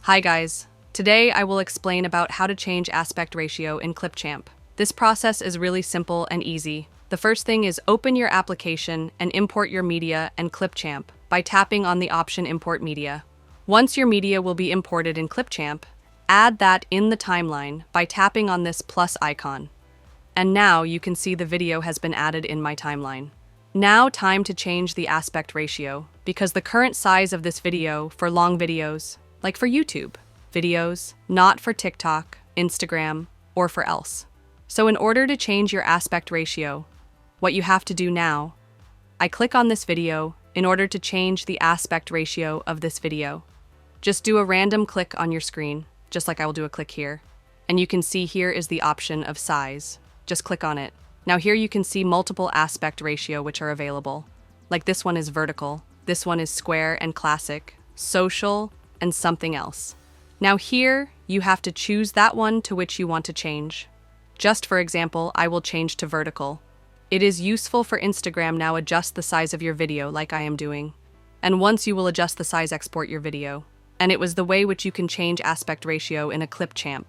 Hi guys, today I will explain about how to change aspect ratio in Clipchamp. This process is really simple and easy. The first thing is open your application and import your media and Clipchamp by tapping on the option Import Media. Once your media will be imported in Clipchamp, add that in the timeline by tapping on this plus icon. And now you can see the video has been added in my timeline. Now time to change the aspect ratio, because the current size of this video for long videos, like for YouTube videos, not for TikTok, Instagram, or for else. So in order to change your aspect ratio, what you have to do now, I click on this video in order to change the aspect ratio of this video. Just do a random click on your screen, just like I will do a click here. And you can see here is the option of size. Just click on it. Now here you can see multiple aspect ratio which are available. Like this one is vertical, this one is square and classic, social, and something else. Now here, you have to choose that one to which you want to change. Just for example, I will change to vertical. It is useful for Instagram now adjust the size of your video like I am doing. And once you will adjust the size, export your video. And it was the way which you can change aspect ratio in a Clipchamp.